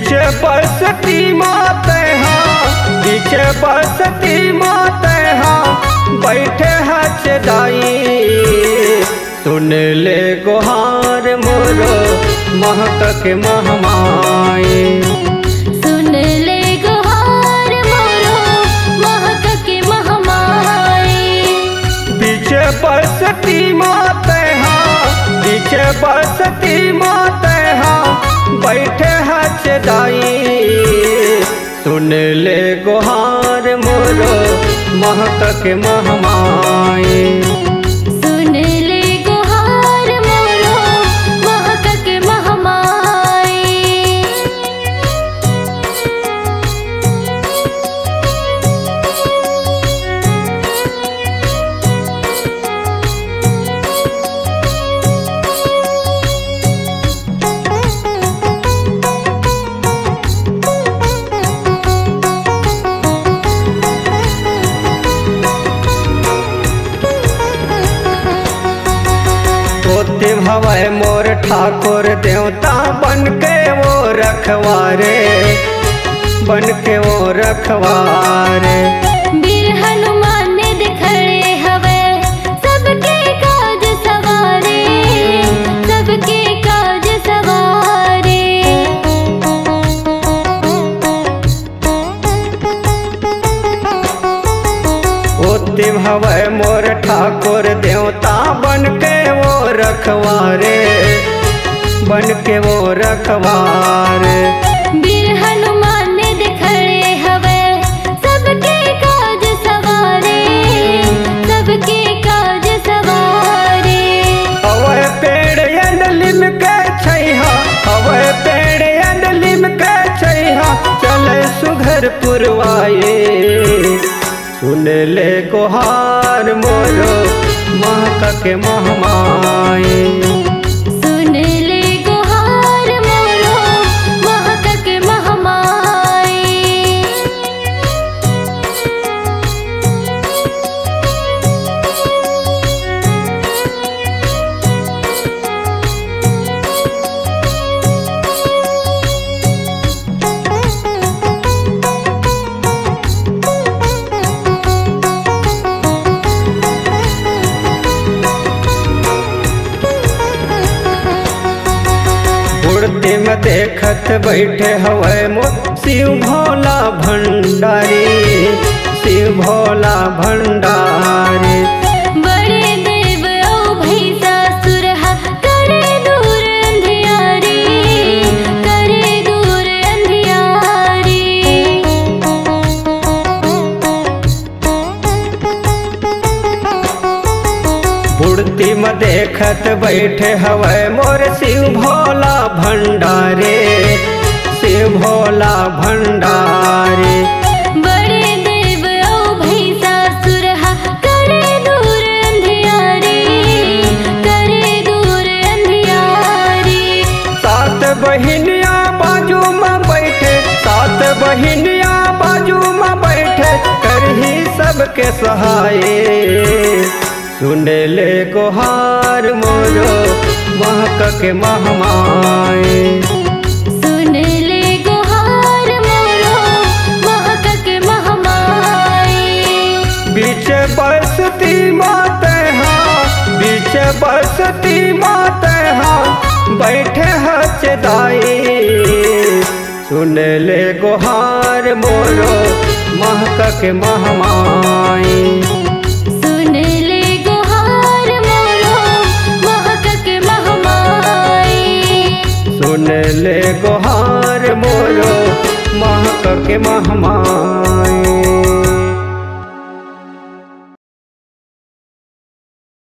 पीछे बसती माते हाँ, पीछे बसती माते हाँ, बैठे हचदाई सुन ले गुहार मोरो महक के महमाई। सुन ले गुहार मोरो महक के महमाई। पीछे बसती माते हाँ, पीछे बसती माते हाँ, बैठे हचदाई सुन ले गुहार मोरो महक के महमाई। सुन ले गुहार मोरो महक के महमाई। होते भवै मोर ठाकुर देवता बन के वो रखवारे, बन के वो रखवारे। वीर हनुमान ने दिखड़े हवे सबके काज सवारे, सबके काज सवारे। होते भवै मोर ठाकुर देवता बन के वो रखवारे, बन के वो रखवारे। वीर हनुमान ने दिखड़े हवे सबके काज सवारे, सबके काज सवारे। हवे पेड़ अंडलिम के छैहा, हवे पेड़ अंडलिम के छैहा, चले सुघर पुरवाए सुन ले गुहार मोरो महक के महमाई। सुन ले गुहार मोरो महक के महमाई। मूर्ति में देखत बैठे हवे मोर शिव भोला भंडारी, शिव भोला भंडारी। बड़े देव ओ भैसासुर हा, करे दूर अंधियारी, करे दूर अंधियारी। मूर्ति में देखत बैठे हवे मोर शिव भोला भंडारे, शिव भोला भंडारी। बड़े देव ओ भैसासुर हा, करे दूर अंधियारी, करे दूर अंधियारी। सात बहिनिया बाजू में बैठे, सात बहिनिया बाजू में बैठे, करही सबके सहाय सुन ले गुहार मोरो महक के महमाई। सुन ले गुहार मोरो महक के महमाई। बीच बसती माते हाँ, बीच बसती माते हाँ, बैठे हचदाई सुन ले गुहार मोरो महक के महमाई। सुन ले गुहार मोरो महक के महमाई। सुन ले गुहार मोरो महक के महमाई।